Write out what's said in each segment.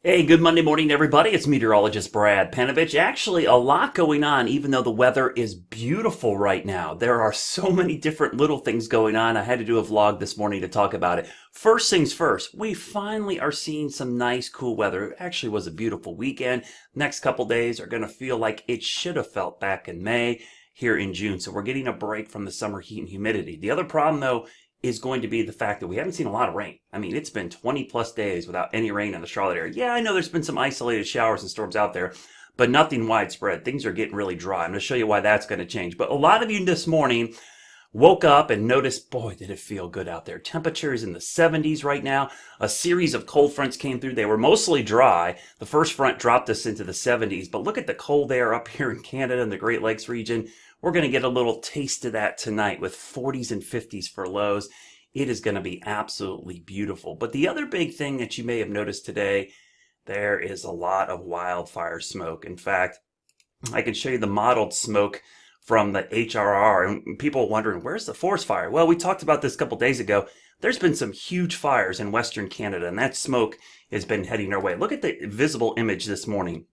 Hey, good Monday morning, everybody. It's meteorologist Brad Panovich. Actually, a lot going on, even though the weather is beautiful right now. There are so many different little things going on. I had to do a vlog this morning to talk about it. First things first, we finally are seeing some nice, cool weather. It actually was a beautiful weekend. Next couple days are going to feel like it should have felt back in May here in June. So we're getting a break from the summer heat and humidity. The other problem, though, is going to be the fact that we haven't seen a lot of rain. I mean, it's been 20 plus days without any rain in the Charlotte area. Yeah, I know there's been some isolated showers and storms out there, but nothing widespread. Things are getting really dry. I'm going to show you why that's going to change. But a lot of you this morning woke up and noticed, boy, did it feel good out there. Temperatures in the 70s right now. A series of cold fronts came through. They were mostly dry. The first front dropped us into the 70s, but look at the cold air up here in Canada and the Great Lakes region. We're going to get a little taste of that tonight with 40s and 50s for lows. It is going to be absolutely beautiful. But the other big thing that you may have noticed today, there is a lot of wildfire smoke. In fact, I can show you the modeled smoke from the HRR. And people are wondering, where's the forest fire? Well, we talked about this a couple days ago. There's been some huge fires in Western Canada, and that smoke has been heading our way. Look at the visible image this morning.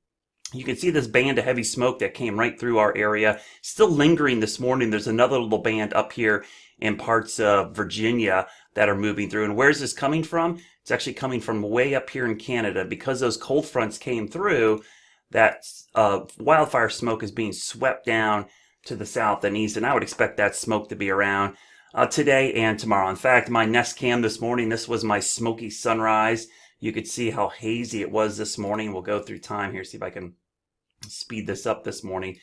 You can see this band of heavy smoke that came right through our area. Still lingering this morning. There's another little band up here in parts of Virginia that are moving through. And where's this coming from? It's actually coming from way up here in Canada. Because those cold fronts came through, that wildfire smoke is being swept down to the south and east. And I would expect that smoke to be around today and tomorrow. In fact, my Nest Cam this morning, this was my smoky sunrise. You could see how hazy it was this morning. We'll go through time here, see if I can speed this up this morning.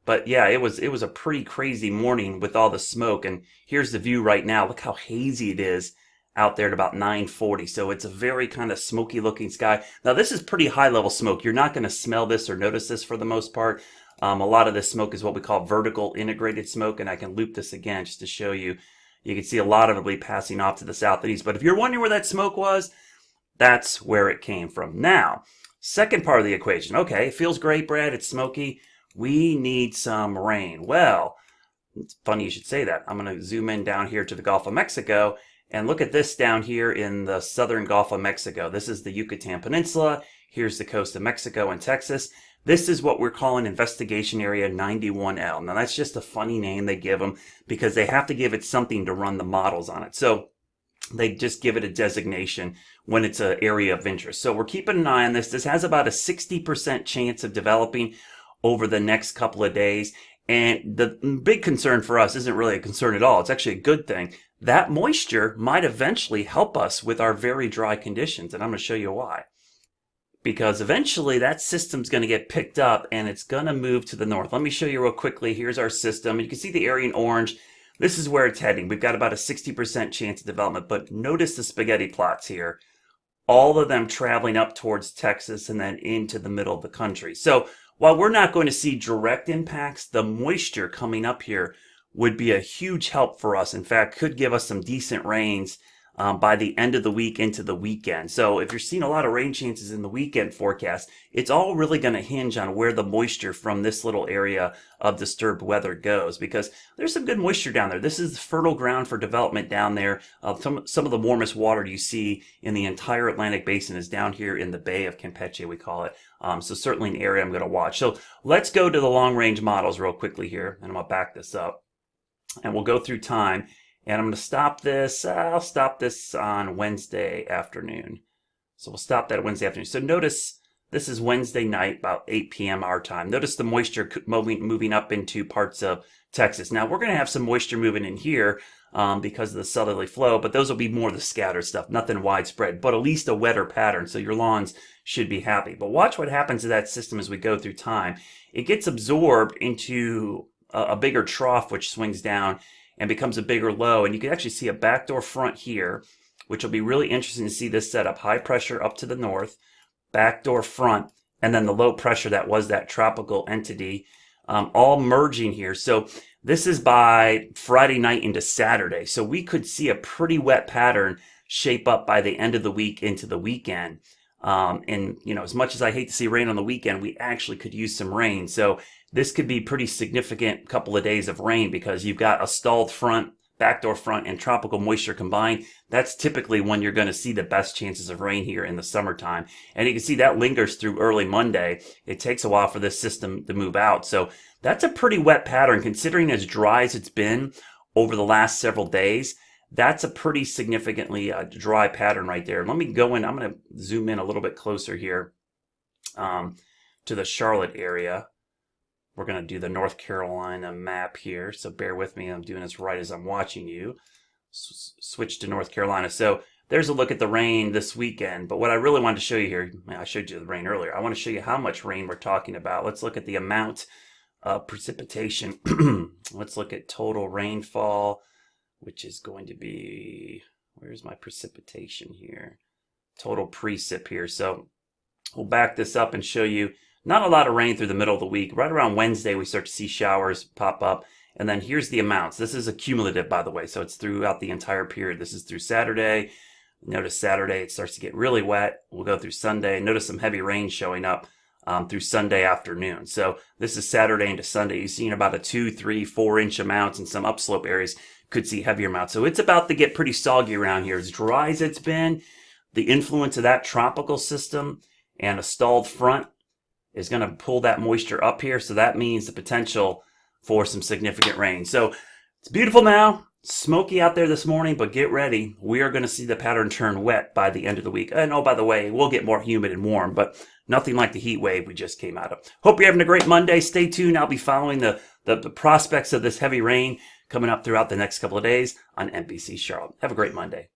But yeah, it was a pretty crazy morning with all the smoke. And here's the view right now. Look how hazy it is out there at about 9:40. So it's a very kind of smoky looking sky. Now this is pretty high level smoke. You're not going to smell this or notice this for the most part. A lot of this smoke is what we call vertical integrated smoke. And I can loop this again just to show you. You can see a lot of it will be passing off to the south and east. But if you're wondering where that smoke was, that's where it came from. Now, second part of the equation. Okay, it feels great, Brad. It's smoky. We need some rain. Well, it's funny you should say that. I'm going to zoom in down here to the Gulf of Mexico and look at this down here in the southern Gulf of Mexico. This is the Yucatan Peninsula. Here's the coast of Mexico and Texas. This is what we're calling Investigation Area 91L. Now, that's just a funny name they give them because they have to give it something to run the models on it. So they just give it a designation when it's an area of interest. So we're keeping an eye on this. This has about a 60% chance of developing over the next couple of days. And the big concern for us isn't really a concern at all. It's actually a good thing. That moisture might eventually help us with our very dry conditions. And I'm going to show you why. Because eventually that system's going to get picked up and it's going to move to the north. Let me show you real quickly. Here's our system. You can see the area in orange. This is where it's heading. We've got about a 60% chance of development, but notice the spaghetti plots here. All of them traveling up towards Texas and then into the middle of the country. So while we're not going to see direct impacts, the moisture coming up here would be a huge help for us. In fact, could give us some decent rains by the end of the week into the weekend. So if you're seeing a lot of rain chances in the weekend forecast, it's all really going to hinge on where the moisture from this little area of disturbed weather goes, because there's some good moisture down there. This is fertile ground for development down there. Some of the warmest water you see in the entire Atlantic basin is down here in the Bay of Campeche, we call it. So certainly an area I'm going to watch. So let's go to the long range models real quickly here, and I'm going to back this up and we'll go through time. And I'm going to stop this. I'll stop this on Wednesday afternoon. So we'll stop that Wednesday afternoon. So notice this is Wednesday night, about 8 p.m. our time. Notice the moisture moving up into parts of Texas. Now, we're going to have some moisture moving in here because of the southerly flow, but those will be more of the scattered stuff, nothing widespread, but at least a wetter pattern. So your lawns should be happy. But watch what happens to that system as we go through time. It gets absorbed into a bigger trough, which swings down and becomes a bigger low. And you can actually see a backdoor front here, which will be really interesting to see this setup. High pressure up to the north, backdoor front, and then the low pressure that was that tropical entity, all merging here. So this is by Friday night into Saturday. So we could see a pretty wet pattern shape up by the end of the week into the weekend. And, you know, as much as I hate to see rain on the weekend, we actually could use some rain. So this could be pretty significant couple of days of rain because you've got a stalled front backdoor front and tropical moisture combined, that's typically when you're going to see the best chances of rain here in the summertime. And you can see that lingers through early Monday. It takes a while for this system to move out. So that's a pretty wet pattern considering as dry as it's been over the last several days. That's a pretty significantly dry pattern right there. Let me go in. I'm going to zoom in a little bit closer here to the Charlotte area. We're going to do the North Carolina map here, so bear with me. I'm doing this right as I'm watching you. Switch to North Carolina. So there's a look at the rain this weekend, but what I really wanted to show you here, I showed you the rain earlier. I want to show you how much rain we're talking about. Let's look at the amount of precipitation. Let's look at total rainfall, which is going to be, where's my precipitation here? Total precip here. So we'll back this up and show you not a lot of rain through the middle of the week. Right around Wednesday, we start to see showers pop up. And then here's the amounts. This is accumulative, by the way, so it's throughout the entire period. This is through Saturday. Notice Saturday, it starts to get really wet. We'll go through Sunday. Notice some heavy rain showing up through Sunday afternoon. So this is Saturday into Sunday. You've seen about a 2, 3, 4-inch amounts, and some upslope areas could see heavier amounts. So it's about to get pretty soggy around here. As dry as it's been, the influence of that tropical system and a stalled front is going to pull that moisture up here. So that means the potential for some significant rain. So it's beautiful now. Smoky out there this morning, but get ready. We are going to see the pattern turn wet by the end of the week. And oh, by the way, we'll get more humid and warm, but nothing like the heat wave we just came out of. Hope you're having a great Monday. Stay tuned. I'll be following the prospects of this heavy rain coming up throughout the next couple of days on NBC Charlotte. Have a great Monday.